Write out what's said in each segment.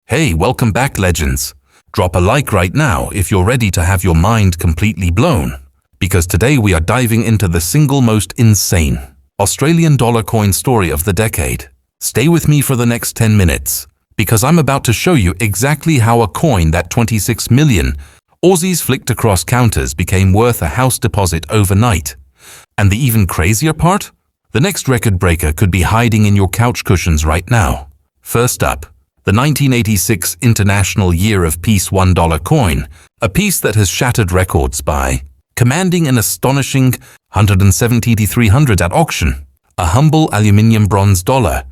Hey, welcome back, legends. Drop a like right now if you're ready to have your mind completely blown. Because today we are diving into the single most insane Australian dollar coin story of the decade. Stay with me for the next 10 minutes, because I'm about to show you exactly how a coin that 26 million Aussies flicked across counters became worth a house deposit overnight. And the even crazier part? The next record breaker could be hiding in your couch cushions right now. First up, the 1986 International Year of Peace $1 coin, a piece that has shattered records by commanding an astonishing 170,300 at auction. A humble aluminium bronze dollar,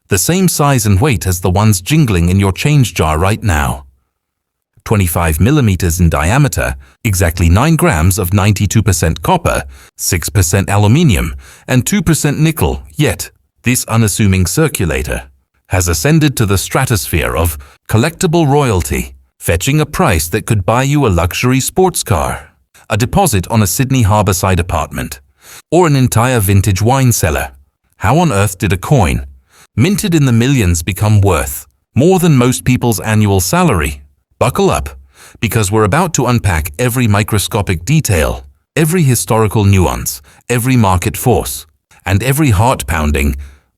the same size and weight as the ones jingling in your change jar right now. 25 millimeters in diameter, exactly 9 grams of 92% copper, 6% aluminium, and 2% nickel, yet this unassuming circulator has ascended to the stratosphere of collectible royalty, fetching a price that could buy you a luxury sports car, a deposit on a Sydney harbourside apartment, or an entire vintage wine cellar. How on earth did a coin, minted in the millions, become worth more than most people's annual salary? Buckle up, because we're about to unpack every microscopic detail, every historical nuance, every market force, and every heart-pounding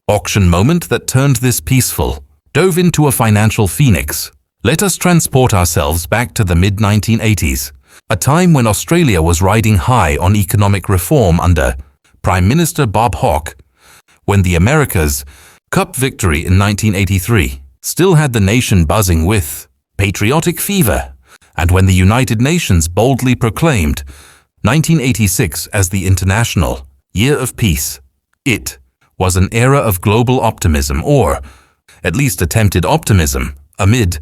auction moment that turned this peaceful, dove into a financial phoenix. Let us transport ourselves back to the mid-1980s, a time when Australia was riding high on economic reform under Prime Minister Bob Hawke, when the America's Cup victory in 1983 still had the nation buzzing with patriotic fever, and when the United Nations boldly proclaimed 1986 as the International Year of Peace. It was an era of global optimism, or at least attempted optimism, amid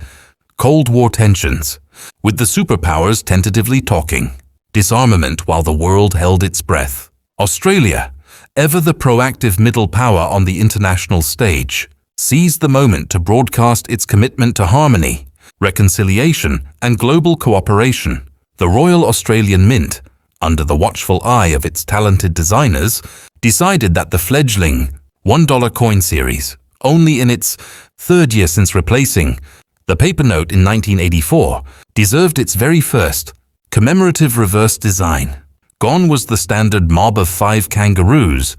Cold War tensions, with the superpowers tentatively talking disarmament while the world held its breath. Australia, ever the proactive middle power on the international stage, seized the moment to broadcast its commitment to harmony, reconciliation, and global cooperation. The Royal Australian Mint, under the watchful eye of its talented designers, decided that the fledgling $1 coin series, only in its third year since replacing the paper note in 1984, deserved its very first commemorative reverse design. Gone was the standard mob of 5 kangaroos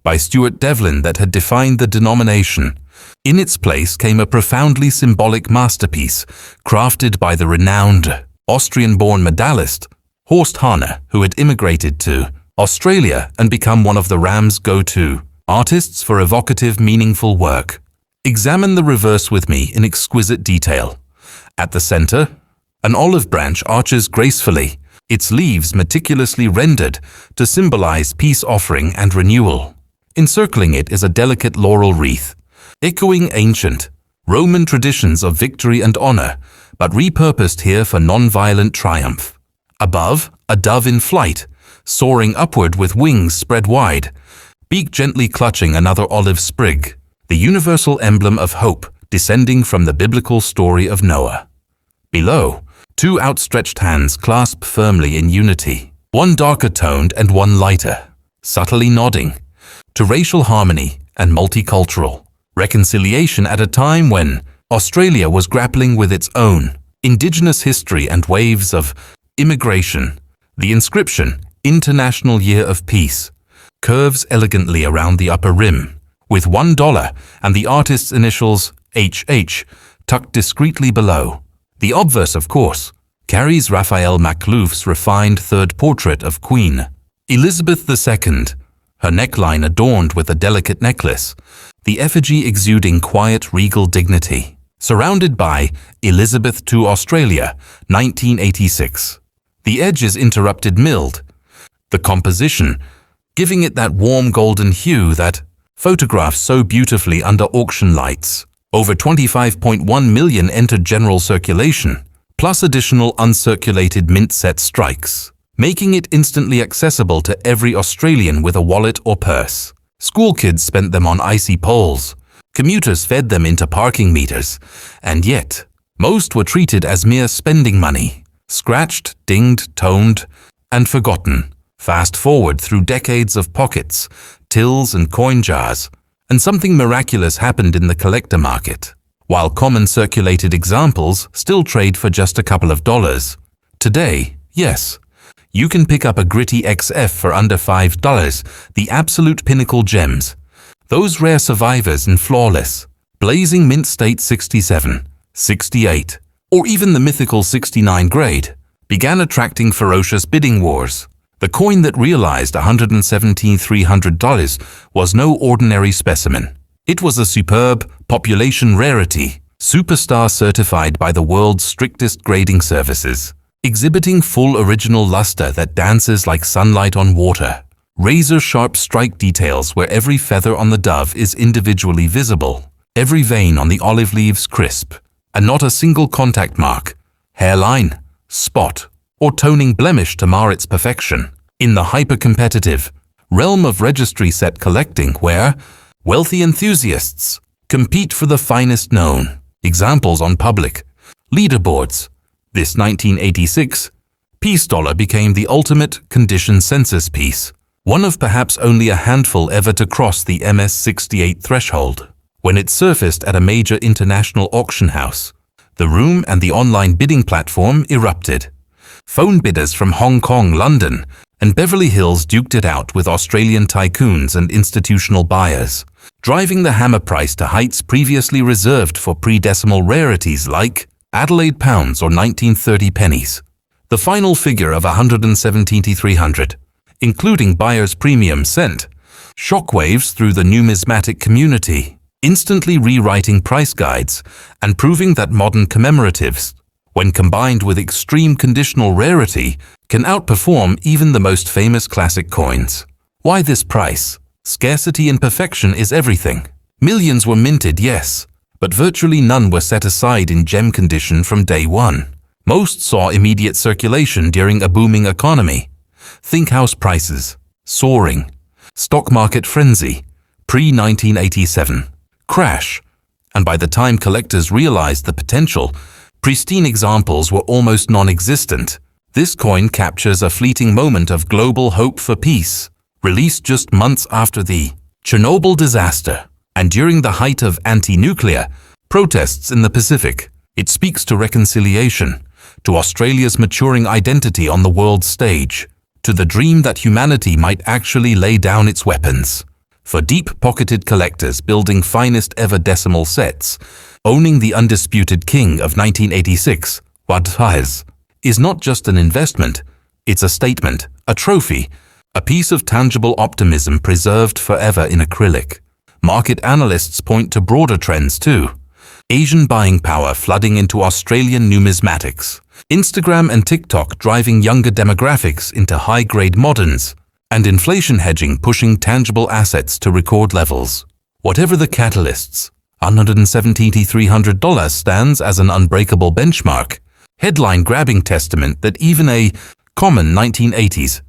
by Stuart Devlin that had defined the denomination. In its place came a profoundly symbolic masterpiece crafted by the renowned Austrian-born medallist Horst Hahner, who had immigrated to Australia and become one of the Ram's go-to artists for evocative, meaningful work. Examine the reverse with me in exquisite detail. At the center, an olive branch arches gracefully, its leaves meticulously rendered to symbolize peace offering and renewal. Encircling it is a delicate laurel wreath, echoing ancient Roman traditions of victory and honor, but repurposed here for non-violent triumph. Above, a dove in flight, soaring upward with wings spread wide, beak gently clutching another olive sprig, the universal emblem of hope descending from the biblical story of Noah. Below, 2 outstretched hands clasp firmly in unity, one darker toned and one lighter, subtly nodding to racial harmony and multicultural reconciliation at a time when Australia was grappling with its own indigenous history and waves of immigration. The inscription, International Year of Peace, curves elegantly around the upper rim, with $1 and the artist's initials HH tucked discreetly below. The obverse, of course, carries Raphael Maklouf's refined third portrait of Queen Elizabeth II, her neckline adorned with a delicate necklace, the effigy exuding quiet regal dignity, surrounded by Elizabeth to Australia, 1986. The edge is interrupted milled, the composition giving it that warm golden hue that photographs so beautifully under auction lights. Over 25.1 million entered general circulation, plus additional uncirculated mint set strikes, making it instantly accessible to every Australian with a wallet or purse. School kids spent them on icy poles, commuters fed them into parking meters, and yet most were treated as mere spending money, scratched, dinged, toned, and forgotten. Fast forward through decades of pockets, tills and coin jars, and something miraculous happened in the collector market. while common circulated examples still trade for just a couple of dollars. Today, yes, you can pick up a gritty XF for under $5, the absolute pinnacle gems. Those rare survivors in flawless, blazing mint state 67, 68, or even the mythical 69 grade, began attracting ferocious bidding wars. The coin that realized $117,300 was no ordinary specimen. It was a superb population rarity, superstar certified by the world's strictest grading services, exhibiting full original luster that dances like sunlight on water. Razor-sharp strike details where every feather on the dove is individually visible, every vein on the olive leaves crisp, and not a single contact mark, hairline, spot, or toning blemish to mar its perfection. In the hyper-competitive realm of registry set collecting where wealthy enthusiasts compete for the finest known examples on public leaderboards, this 1986 peace dollar became the ultimate condition census piece, one of perhaps only a handful ever to cross the MS-68 threshold. When it surfaced at a major international auction house, the room and the online bidding platform erupted. Phone bidders from Hong Kong, London, and Beverly Hills duked it out with Australian tycoons and institutional buyers, driving the hammer price to heights previously reserved for pre-decimal rarities like Adelaide pounds or 1930 pennies. The final figure of $117,300, including buyer's premium, sent shockwaves through the numismatic community, instantly rewriting price guides and proving that modern commemoratives, when combined with extreme conditional rarity, can outperform even the most famous classic coins. Why this price? Scarcity and perfection is everything. Millions were minted, yes, but virtually none were set aside in gem condition from day one. Most saw immediate circulation during a booming economy. Think house prices, soaring, stock market frenzy, pre-1987, crash, and by the time collectors realized the potential, pristine examples were almost non-existent. This coin captures a fleeting moment of global hope for peace, released just months after the Chernobyl disaster and during the height of anti-nuclear protests in the Pacific. It speaks to reconciliation, to Australia's maturing identity on the world stage, to the dream that humanity might actually lay down its weapons. For deep-pocketed collectors building finest ever decimal sets, owning the undisputed king of 1986, Wadhais, is not just an investment, it's a statement, a trophy, a piece of tangible optimism preserved forever in acrylic. Market analysts point to broader trends too. Asian buying power flooding into Australian numismatics, Instagram and TikTok driving younger demographics into high-grade moderns, and inflation hedging pushing tangible assets to record levels. Whatever the catalysts, $117,300 stands as an unbreakable benchmark, headline-grabbing testament that even a common 1980s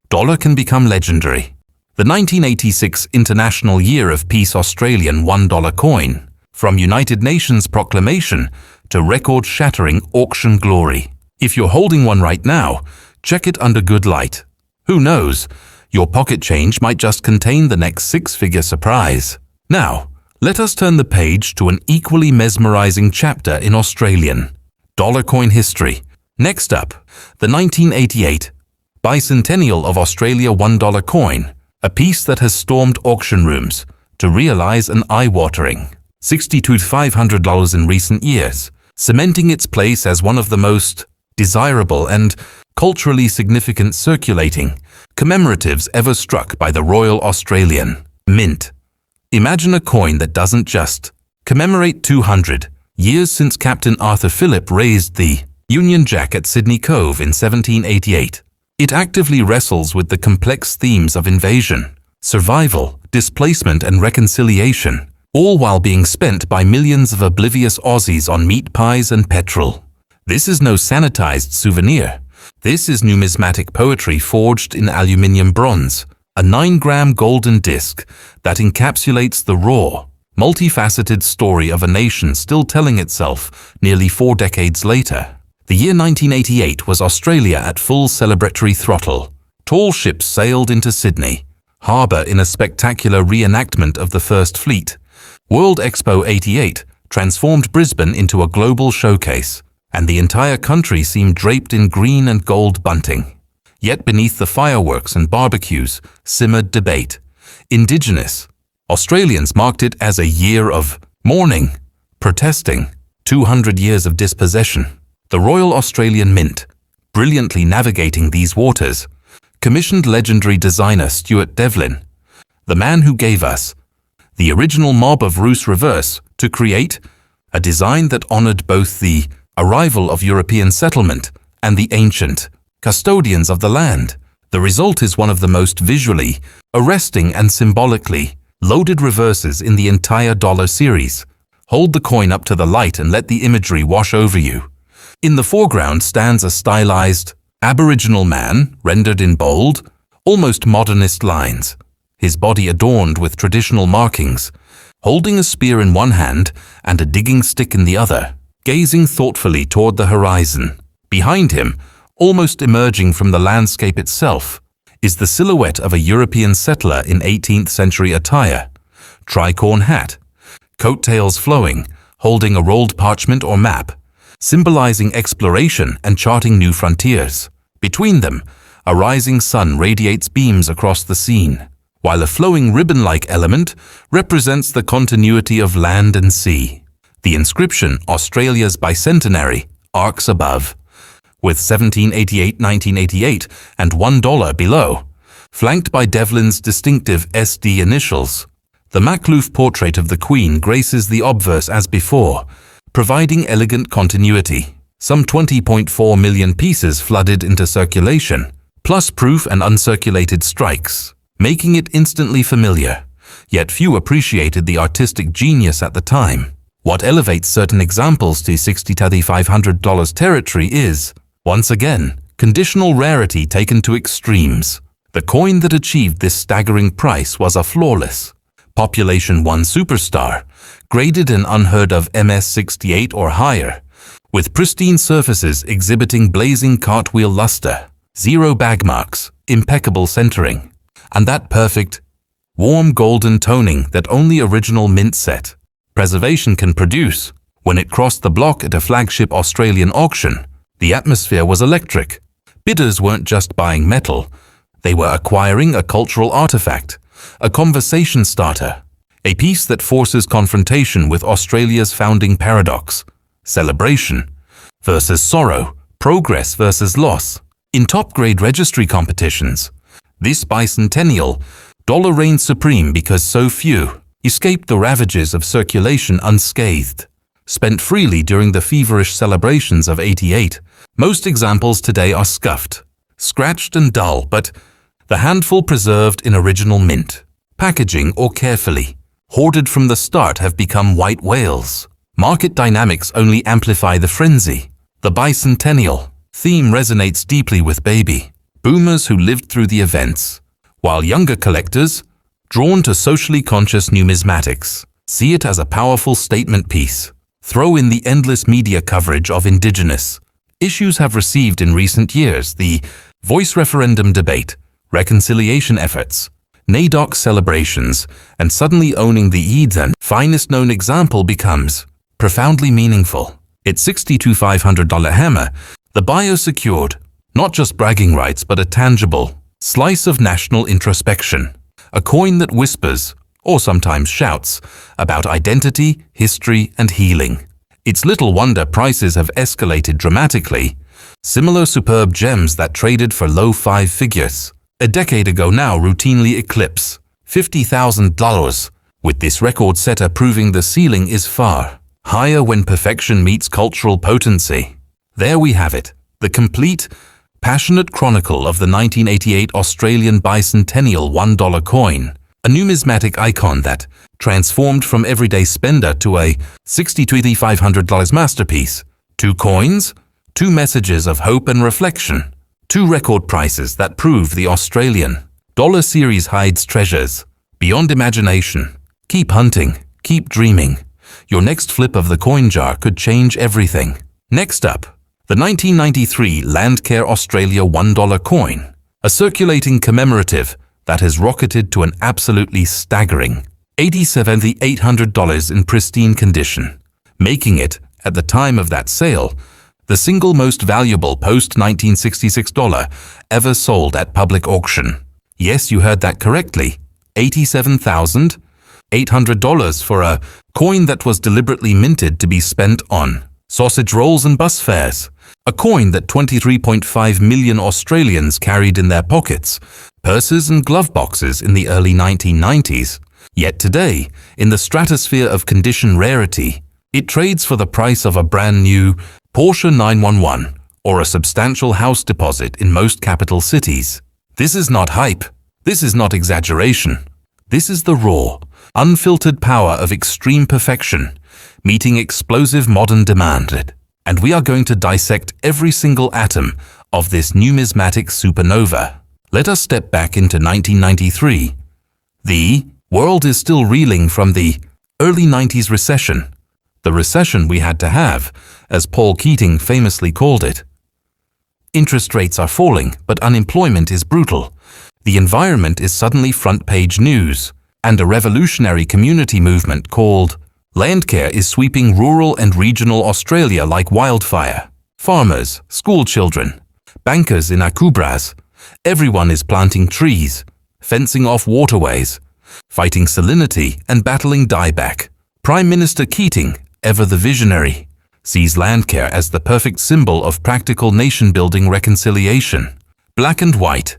dollar can become legendary. The 1986 International Year of Peace Australian $1 coin, from United Nations proclamation to record-shattering auction glory. If you're holding one right now, check it under good light. Who knows, your pocket change might just contain the next six-figure surprise. Now, let us turn the page to an equally mesmerizing chapter in Australian dollar coin history. Next up, the 1988 bicentennial of Australia $1 coin, a piece that has stormed auction rooms to realize an eye-watering $62,500 in recent years, cementing its place as one of the most desirable and culturally significant circulating commemoratives ever struck by the Royal Australian Mint. Imagine a coin that doesn't just commemorate 200 years since Captain Arthur Phillip raised the Union Jack at Sydney Cove in 1788. It actively wrestles with the complex themes of invasion, survival, displacement, and reconciliation, all while being spent by millions of oblivious Aussies on meat pies and petrol. This is no sanitized souvenir. This is numismatic poetry forged in aluminium bronze, a 9-gram golden disc that encapsulates the raw, multifaceted story of a nation still telling itself nearly 4 decades later. The year 1988 was Australia at full celebratory throttle. Tall ships sailed into Sydney Harbour in a spectacular reenactment of the First Fleet. World Expo 88 transformed Brisbane into a global showcase, and the entire country seemed draped in green and gold bunting. Yet beneath the fireworks and barbecues simmered debate. Indigenous Australians marked it as a year of mourning, protesting, 200 years of dispossession. The Royal Australian Mint, brilliantly navigating these waters, commissioned legendary designer Stuart Devlin, the man who gave us the original Mob of Roos reverse, to create a design that honored both the arrival of European settlement and the ancient custodians of the land. The result is one of the most visually arresting and symbolically loaded reverses in the entire dollar series. Hold the coin up to the light and let the imagery wash over you. In the foreground stands a stylized Aboriginal man, rendered in bold, almost modernist lines, his body adorned with traditional markings, holding a spear in one hand and a digging stick in the other, gazing thoughtfully toward the horizon. Behind him, almost emerging from the landscape itself, is the silhouette of a European settler in 18th century attire, tricorn hat, coattails flowing, holding a rolled parchment or map, symbolizing exploration and charting new frontiers. Between them, a rising sun radiates beams across the scene, while a flowing ribbon-like element represents the continuity of land and sea. The inscription, Australia's Bicentenary, arcs above, with 1788-1988 and $1 below, flanked by Devlin's distinctive SD initials. The Makhlouf portrait of the Queen graces the obverse as before, providing elegant continuity. Some 20.4 million pieces flooded into circulation, plus proof and uncirculated strikes, making it instantly familiar. Yet few appreciated the artistic genius at the time. What elevates certain examples to $60,500 territory is, once again, conditional rarity taken to extremes. The coin that achieved this staggering price was a flawless Population 1 superstar, graded an unheard of MS68 or higher, with pristine surfaces exhibiting blazing cartwheel luster, zero bag marks, impeccable centering, and that perfect, warm golden toning that only original mint set preservation can produce. When it crossed the block at a flagship Australian auction, the atmosphere was electric. Bidders weren't just buying metal, they were acquiring a cultural artifact, a conversation starter, a piece that forces confrontation with Australia's founding paradox: celebration versus sorrow, progress versus loss. In top-grade registry competitions, this bicentennial dollar reigned supreme because so few escaped the ravages of circulation unscathed. Spent freely during the feverish celebrations of '88, most examples today are scuffed, scratched and dull, but the handful preserved in original mint, packaging or carefully hoarded from the start have become white whales. Market dynamics only amplify the frenzy. The bicentennial theme resonates deeply with baby boomers who lived through the events, while younger collectors, drawn to socially conscious numismatics, see it as a powerful statement piece. Throw in the endless media coverage of Indigenous issues have received in recent years: the voice referendum debate, reconciliation efforts, NAIDOC celebrations, and suddenly owning the Eid's finest known example becomes profoundly meaningful. Its $62,500 hammer, the buyer secured not just bragging rights but a tangible slice of national introspection, a coin that whispers, or sometimes shouts, about identity, history, and healing. It's little wonder prices have escalated dramatically. Similar superb gems that traded for low five figures a decade ago now routinely eclipse $50,000, with this record setter proving the ceiling is far higher when perfection meets cultural potency. There we have it, the complete, passionate chronicle of the 1988 Australian bicentennial $1 coin, a numismatic icon that transformed from everyday spender to a $62,500 masterpiece. 2 coins, 2 messages of hope and reflection, 2 record prices that prove the Australian dollar series hides treasures beyond imagination. Keep hunting, keep dreaming. Your next flip of the coin jar could change everything. Next up, the 1993 Landcare Australia $1 coin, a circulating commemorative that has rocketed to an absolutely staggering $87,800 in pristine condition. making it, at the time of that sale, the single most valuable post-1966 dollar ever sold at public auction. Yes, you heard that correctly. $87,800 for a coin that was deliberately minted to be spent on sausage rolls and bus fares. A coin that 23.5 million Australians carried in their pockets, purses and glove boxes in the early 1990s. Yet today, in the stratosphere of condition rarity, it trades for the price of a brand new Porsche 911 or a substantial house deposit in most capital cities. This is not hype. This is not exaggeration. This is the raw, unfiltered power of extreme perfection, meeting explosive modern demand. And we are going to dissect every single atom of this numismatic supernova. Let us step back into 1993. The world is still reeling from the early 90s recession. The recession we had to have, as Paul Keating famously called it. Interest rates are falling, but unemployment is brutal. The environment is suddenly front-page news, and a revolutionary community movement called Landcare is sweeping rural and regional Australia like wildfire. Farmers, school children, bankers in Akubras, everyone is planting trees, fencing off waterways, fighting salinity and battling dieback. Prime Minister Keating, ever the visionary, sees Landcare as the perfect symbol of practical nation-building reconciliation. Black and white,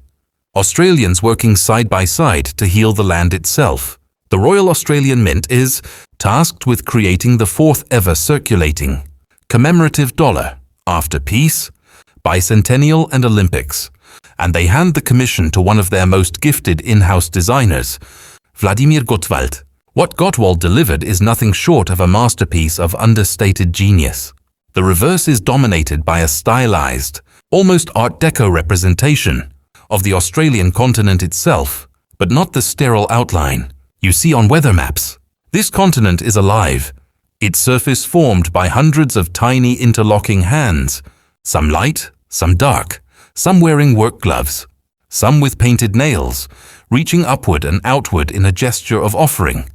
Australians working side by side to heal the land itself. The Royal Australian Mint is tasked with creating the fourth ever circulating, commemorative dollar after peace, bicentennial and Olympics, and they hand the commission to one of their most gifted in-house designers, Vladimir Gottwald. What Gottwald delivered is nothing short of a masterpiece of understated genius. The reverse is dominated by a stylized, almost Art Deco representation of the Australian continent itself, but not the sterile outline you see on weather maps. This continent is alive, its surface formed by hundreds of tiny interlocking hands, some light, some dark, some wearing work gloves, some with painted nails, reaching upward and outward in a gesture of offering,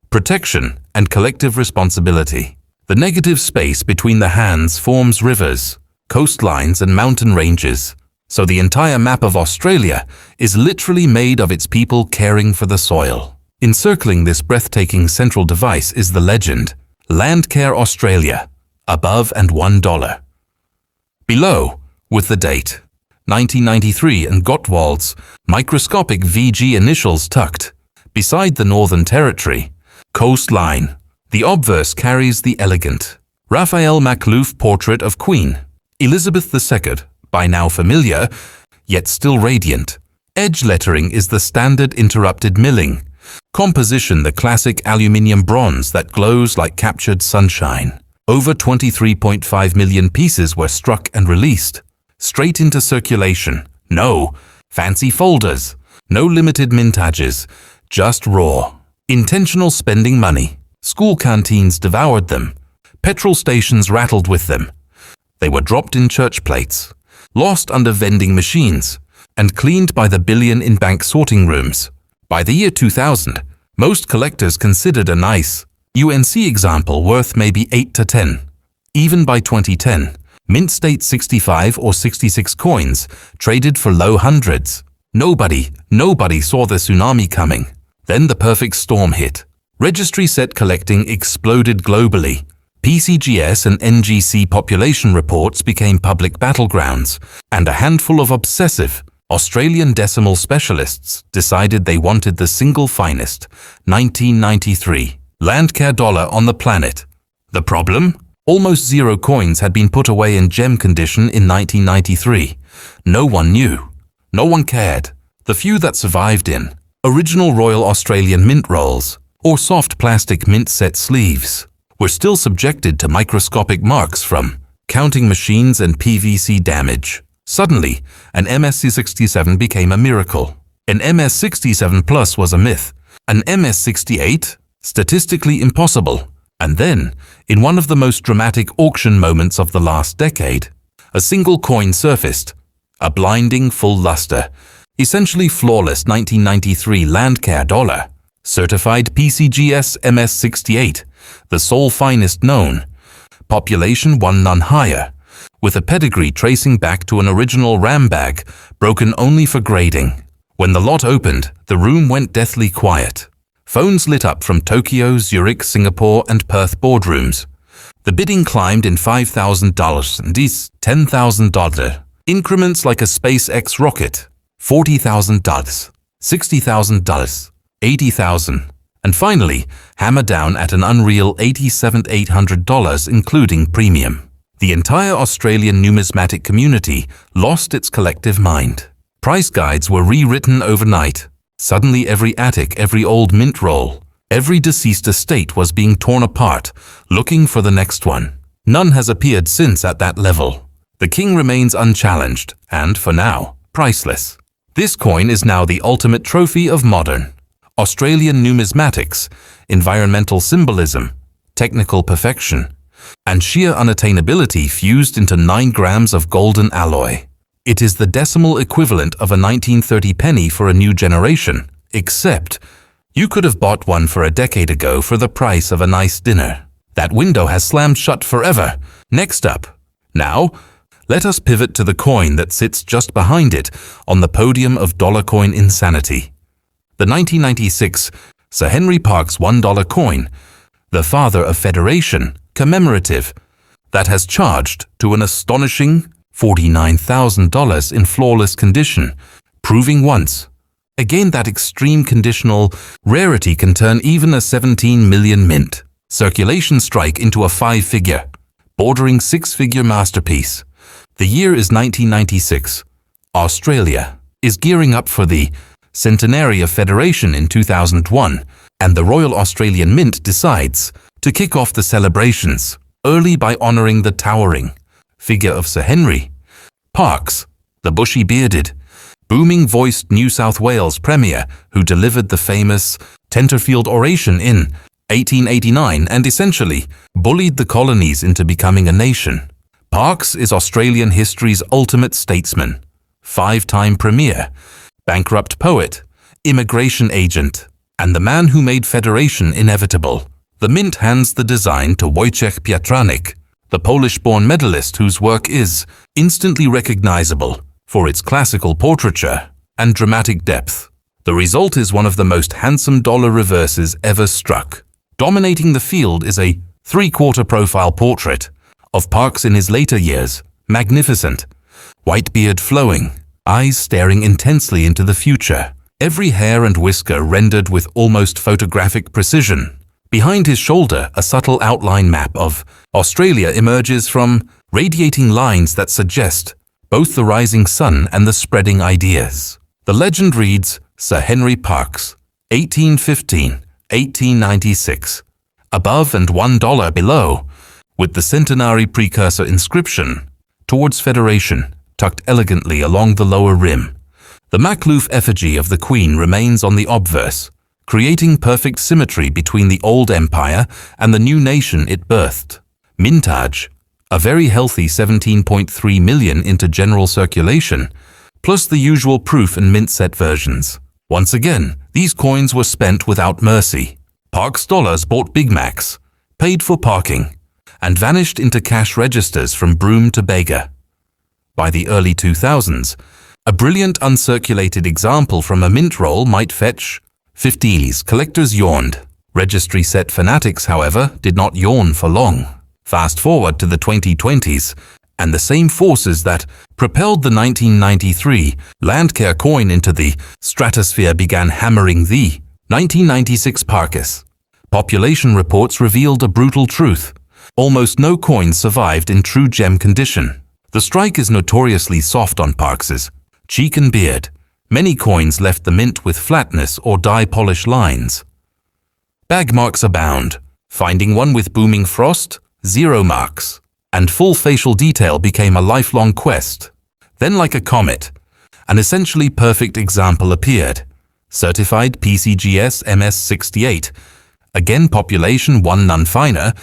protection and collective responsibility. The negative space between the hands forms rivers, coastlines and mountain ranges, so the entire map of Australia is literally made of its people caring for the soil. Encircling this breathtaking central device is the legend, Landcare Australia, above and $1. Below, with the date, 1993 and Gottwald's microscopic VG initials tucked. Beside the Northern Territory coastline, the obverse carries the elegant Raphael Makhlouf portrait of Queen Elizabeth II, by now familiar, yet still radiant. Edge lettering is the standard interrupted milling. Composition the classic aluminium bronze that glows like captured sunshine. Over 23.5 million pieces were struck and released. Straight into circulation. No fancy folders. No limited mintages. Just raw. Intentional spending money. School canteens devoured them. Petrol stations rattled with them. They were dropped in church plates, lost under vending machines, and cleaned by the billion in bank sorting rooms. By the year 2000, most collectors considered a nice UNC example worth maybe 8 to 10. Even by 2010, mint state 65 or 66 coins traded for low hundreds. Nobody saw the tsunami coming. Then the perfect storm hit. Registry set collecting exploded globally. PCGS and NGC population reports became public battlegrounds, and a handful of obsessive Australian decimal specialists decided they wanted the single finest 1993 Landcare dollar on the planet. The problem? Almost zero coins had been put away in gem condition in 1993. No one knew. No one cared. The few that survived in original Royal Australian Mint rolls or soft plastic mint set sleeves were still subjected to microscopic marks from counting machines and PVC damage. Suddenly, an MS-67 became a miracle. An MS-67 Plus was a myth. An MS-68? Statistically impossible. And then, in one of the most dramatic auction moments of the last decade, a single coin surfaced. A blinding full luster, essentially flawless 1993 Landcare dollar. Certified PCGS MS-68, the sole finest known, population 1 none higher, with a pedigree tracing back to an original RAM bag, broken only for grading. When the lot opened, the room went deathly quiet. Phones lit up from Tokyo, Zurich, Singapore, and Perth boardrooms. The bidding climbed in $5,000 and these $10,000 increments like a SpaceX rocket. $40,000, $60,000, $80,000, and finally hammered down at an unreal $87,800 including premium. The entire Australian numismatic community lost its collective mind. Price guides were rewritten overnight. Suddenly every attic, every old mint roll, every deceased estate was being torn apart, looking for the next one. None has appeared since at that level. The king remains unchallenged and, for now, priceless. This coin is now the ultimate trophy of modern Australian numismatics, environmental symbolism, technical perfection, and sheer unattainability fused into 9 grams of golden alloy. It is the decimal equivalent of a 1930 penny for a new generation, except you could have bought one for a decade ago for the price of a nice dinner. That window has slammed shut forever. Next up. Now, let us pivot to the coin that sits just behind it on the podium of dollar coin insanity. The 1996 Sir Henry Parkes $1 coin, the father of Federation, commemorative, that has charged to an astonishing $49,000 in flawless condition, proving once again that extreme conditional rarity can turn even a 17 million mint circulation strike into a 5-figure, bordering 6-figure masterpiece. The year is 1996. Australia is gearing up for the centenary of Federation in 2001, and the Royal Australian Mint decides to kick off the celebrations early by honouring the towering figure of Sir Henry Parkes, the bushy-bearded, booming-voiced New South Wales Premier who delivered the famous Tenterfield oration in 1889 and essentially bullied the colonies into becoming a nation. Parkes is Australian history's ultimate statesman, 5-time premier, bankrupt poet, immigration agent, and the man who made Federation inevitable. The Mint hands the design to Wojciech Pietranik, the Polish-born medalist whose work is instantly recognizable for its classical portraiture and dramatic depth. The result is one of the most handsome dollar reverses ever struck. Dominating the field is a 3/4 profile portrait of Parkes in his later years, magnificent, white beard flowing, eyes staring intensely into the future, every hair and whisker rendered with almost photographic precision. Behind his shoulder, a subtle outline map of Australia emerges from radiating lines that suggest both the rising sun and the spreading ideas. The legend reads, Sir Henry Parkes, 1815-1896, above and $1 below, with the centenary precursor inscription, Towards Federation, tucked elegantly along the lower rim. The Makhlouf effigy of the Queen remains on the obverse, creating perfect symmetry between the old empire and the new nation it birthed. Mintage, a very healthy 17.3 million into general circulation, plus the usual proof and mint set versions. Once again, these coins were spent without mercy. Parkes dollars bought Big Macs, paid for parking, and vanished into cash registers from Broome to Bega. By the early 2000s, a brilliant uncirculated example from a mint roll might fetch 50s. Collectors yawned. Registry set fanatics, however, did not yawn for long. Fast forward to the 2020s, and the same forces that propelled the 1993 Landcare coin into the stratosphere began hammering the 1996 Parkes. Population reports revealed a brutal truth. Almost no coins survived in true gem condition. The strike is notoriously soft on Parkes's cheek and beard. Many coins left the mint with flatness or dye polish lines. Bag marks abound. Finding one with booming frost, 0 marks, and full facial detail became a lifelong quest. Then, like a comet, an essentially perfect example appeared. Certified PCGS MS68, again population 1 none finer,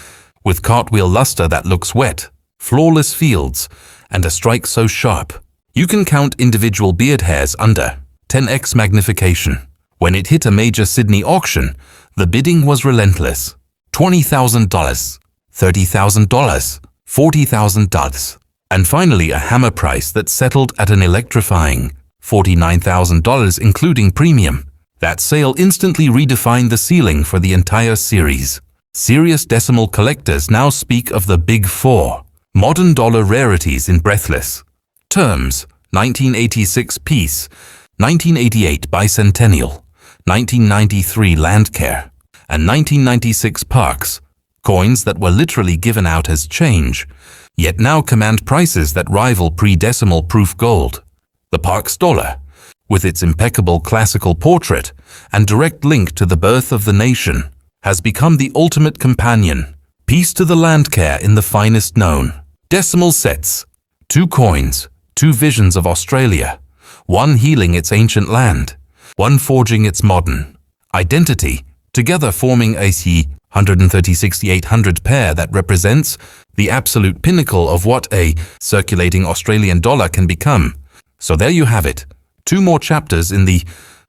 with cartwheel luster that looks wet, flawless fields, and a strike so sharp you can count individual beard hairs under 10x magnification. When it hit a major Sydney auction, the bidding was relentless. $20,000, $30,000, $40,000, and finally a hammer price that settled at an electrifying $49,000 including premium. That sale instantly redefined the ceiling for the entire series. Serious decimal collectors now speak of the Big Four. Modern dollar rarities in breathless terms: 1986 piece, 1988 bicentennial, 1993 landcare, and 1996 parks, coins that were literally given out as change, yet now command prices that rival pre-decimal proof gold. The Parks dollar, with its impeccable classical portrait and direct link to the birth of the nation, has become the ultimate companion piece to the landcare in the finest known decimal sets. 2 coins, 2 visions of Australia, one healing its ancient land, one forging its modern identity, together forming a 136,800 pair that represents the absolute pinnacle of what a circulating Australian dollar can become. So there you have it, 2 more chapters in the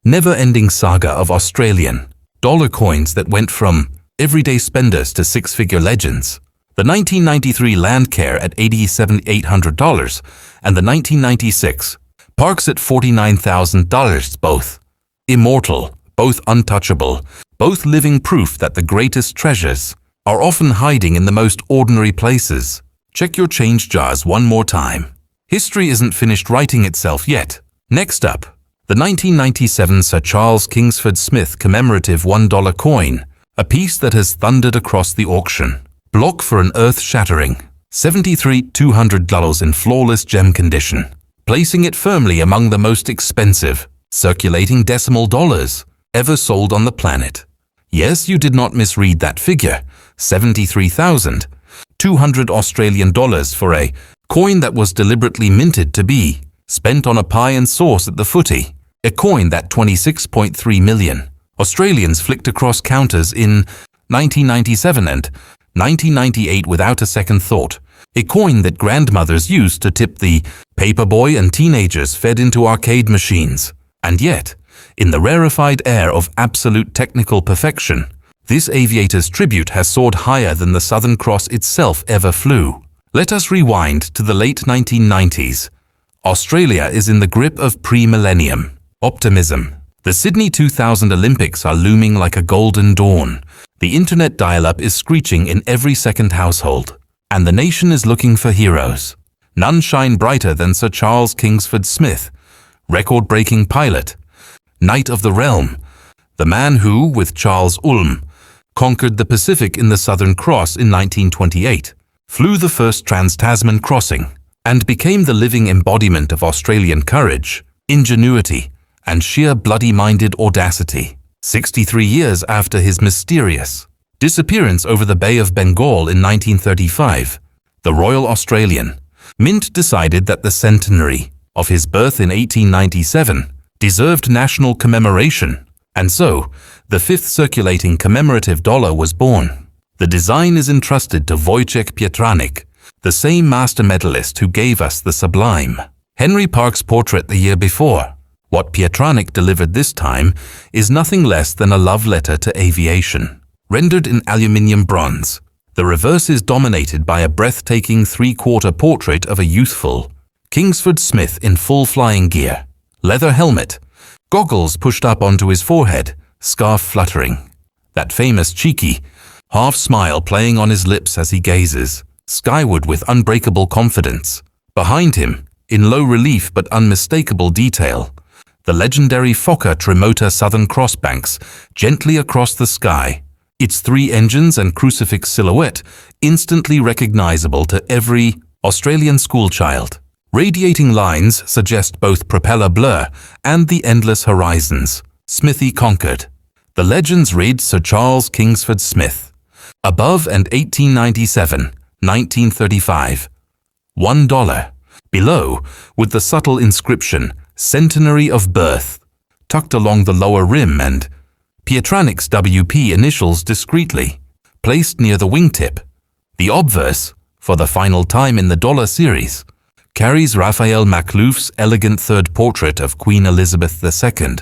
never-ending saga of Australian dollar coins that went from everyday spenders to 6-figure legends. The 1993 Landcare at $87,800 and the 1996 Parks at $49,000, both immortal, both untouchable, both living proof that the greatest treasures are often hiding in the most ordinary places. Check your change jars one more time. History isn't finished writing itself yet. Next up, the 1997 Sir Charles Kingsford Smith commemorative $1 coin, a piece that has thundered across the auction block for an earth-shattering $73,200 in flawless gem condition, placing it firmly among the most expensive circulating decimal dollars ever sold on the planet. Yes, you did not misread that figure, 73,200 Australian dollars for a coin that was deliberately minted to be spent on a pie and sauce at the footy, a coin that 26.3 million Australians flicked across counters in 1997 and 1998 without a second thought, a coin that grandmothers used to tip the paperboy and teenagers fed into arcade machines. And yet, in the rarefied air of absolute technical perfection, this aviator's tribute has soared higher than the Southern Cross itself ever flew. Let us rewind to the late 1990s. Australia is in the grip of pre-millennium optimism. The Sydney 2000 Olympics are looming like a golden dawn. The internet dial-up is screeching in every second household, and the nation is looking for heroes. None shine brighter than Sir Charles Kingsford Smith, record-breaking pilot, Knight of the Realm, the man who, with Charles Ulm, conquered the Pacific in the Southern Cross in 1928, flew the first trans-Tasman crossing, and became the living embodiment of Australian courage, ingenuity, and sheer bloody-minded audacity. 63 years after his mysterious disappearance over the Bay of Bengal in 1935, the Royal Australian Mint decided that the centenary of his birth in 1897 deserved national commemoration, and so the 5th circulating commemorative dollar was born. The design is entrusted to Wojciech Pietranik, the same master medalist who gave us the sublime Henry Parkes portrait the year before. What Pietranik delivered this time is nothing less than a love letter to aviation, rendered in aluminium bronze. The reverse is dominated by a breathtaking 3/4 portrait of a youthful Kingsford Smith in full flying gear, leather helmet, goggles pushed up onto his forehead, scarf fluttering. That famous cheeky half smile playing on his lips as he gazes skyward with unbreakable confidence. Behind him, in low relief but unmistakable detail, the legendary Fokker Tremota Southern Cross banks gently across the sky, its 3 engines and crucifix silhouette instantly recognizable to every Australian schoolchild. Radiating lines suggest both propeller blur and the endless horizons Smithy conquered. The legends read Sir Charles Kingsford Smith. Above and 1897, 1935. $1. Below, with the subtle inscription Centenary of Birth, tucked along the lower rim, and Pietranik's WP initials discreetly placed near the wingtip. The obverse, for the final time in the dollar series, carries Raphael Maklouf's elegant third portrait of Queen Elizabeth II,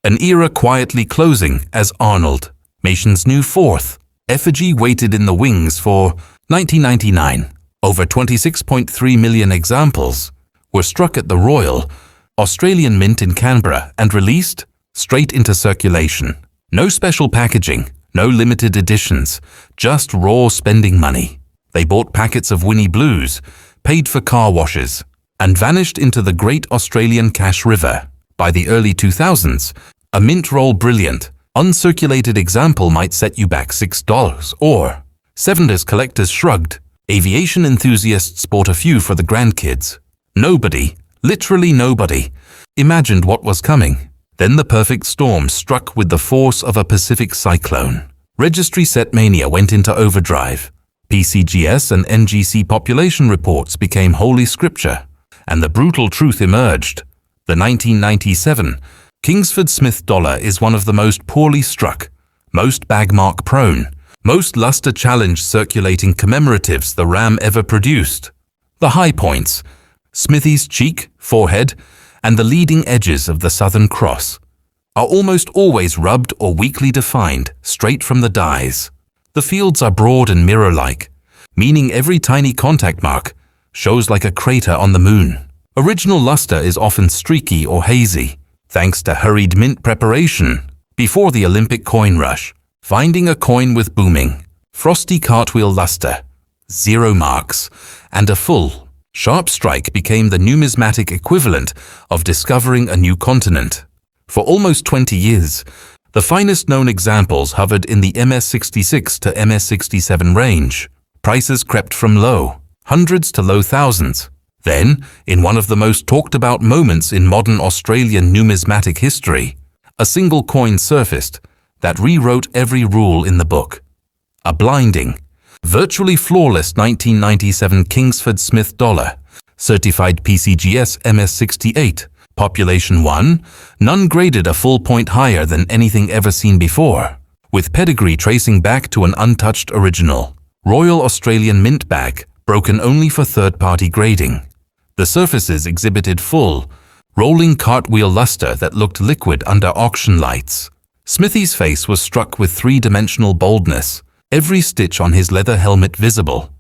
an era quietly closing as Arnold, Mason's new 4th effigy waited in the wings for 1999. Over 26.3 million examples were struck at the Royal Australian Mint in Canberra and released straight into circulation. No special packaging, no limited editions, just raw spending money. They bought packets of Winnie Blues, paid for car washes, and vanished into the great Australian cash river. By the early 2000s, a mint roll brilliant, uncirculated example might set you back $6 or $7. Collectors shrugged. Aviation enthusiasts bought a few for the grandkids. Nobody, literally nobody, imagined what was coming. Then the perfect storm struck with the force of a Pacific cyclone. Registry set mania went into overdrive. PCGS and NGC population reports became holy scripture, and the brutal truth emerged. The 1997 Kingsford Smith dollar is one of the most poorly struck, most bagmark prone, most luster challenged circulating commemoratives the RAM ever produced. The high points, Smithy's cheek, forehead, and the leading edges of the Southern Cross are almost always rubbed or weakly defined straight from the dies. The fields are broad and mirror-like, meaning every tiny contact mark shows like a crater on the moon. Original luster is often streaky or hazy, thanks to hurried mint preparation before the Olympic coin rush. Finding a coin with booming, frosty cartwheel luster, 0 marks, and a full, sharp strike became the numismatic equivalent of discovering a new continent. For almost 20 years, the finest known examples hovered in the MS66 to MS67 range. Prices crept from low hundreds to low thousands. Then, in one of the most talked about moments in modern Australian numismatic history, a single coin surfaced that rewrote every rule in the book. A blinding, virtually flawless 1997 Kingsford Smith dollar, certified PCGS MS68, population 1, none graded a full point higher than anything ever seen before, with pedigree tracing back to an untouched original. Royal Australian Mint bag, broken only for third-party grading. The surfaces exhibited full, rolling cartwheel luster that looked liquid under auction lights. Smithy's face was struck with three-dimensional boldness, every stitch on his leather helmet visible,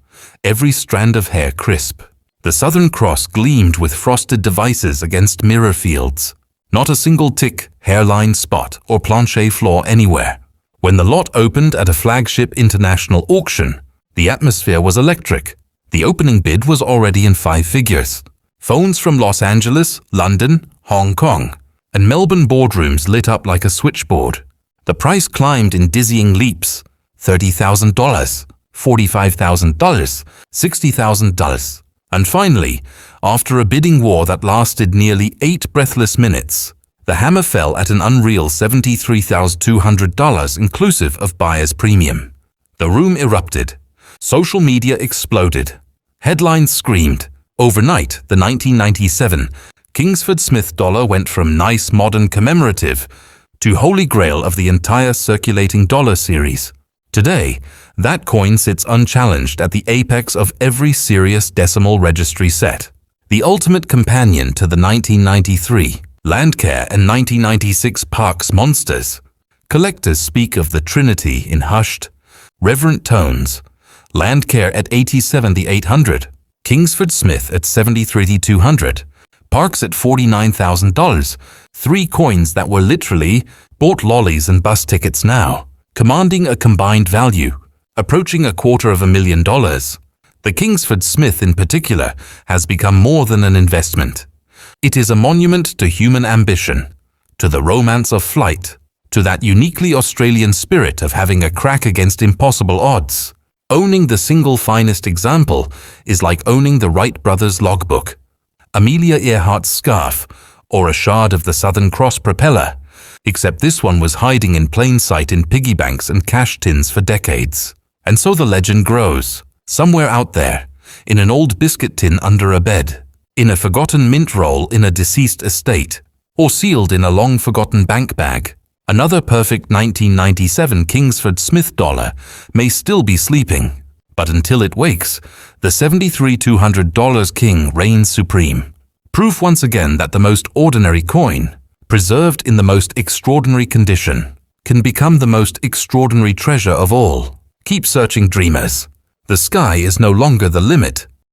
every strand of hair crisp. The Southern Cross gleamed with frosted devices against mirror fields. Not a single tick, hairline spot, or plancher flaw anywhere. When the lot opened at a flagship international auction, the atmosphere was electric. The opening bid was already in 5 figures. Phones from Los Angeles, London, Hong Kong, and Melbourne boardrooms lit up like a switchboard. The price climbed in dizzying leaps: $30,000, $45,000, $60,000. And finally, after a bidding war that lasted nearly 8 breathless minutes, the hammer fell at an unreal $73,200 inclusive of buyer's premium. The room erupted. Social media exploded. Headlines screamed. Overnight, the 1997 Kingsford Smith dollar went from nice modern commemorative to holy grail of the entire circulating dollar series. Today, that coin sits unchallenged at the apex of every serious decimal registry set. The ultimate companion to the 1993 Landcare and 1996 Parks monsters. Collectors speak of the Trinity in hushed, reverent tones. Landcare at $87,800, Kingsford Smith at $73,200, Parks at $49,000, 3 coins that were literally bought lollies and bus tickets now, commanding a combined value approaching $250,000. The Kingsford Smith in particular has become more than an investment. It is a monument to human ambition, to the romance of flight, to that uniquely Australian spirit of having a crack against impossible odds. Owning the single finest example is like owning the Wright brothers' logbook, Amelia Earhart's scarf, or a shard of the Southern Cross propeller, except this one was hiding in plain sight in piggy banks and cash tins for decades. And so the legend grows, somewhere out there, in an old biscuit tin under a bed, in a forgotten mint roll in a deceased estate, or sealed in a long-forgotten bank bag. Another perfect 1997 Kingsford Smith dollar may still be sleeping, but until it wakes, the $73,200 king reigns supreme. Proof once again that the most ordinary coin, preserved in the most extraordinary condition, can become the most extraordinary treasure of all. Keep searching, dreamers. The sky is no longer the limit.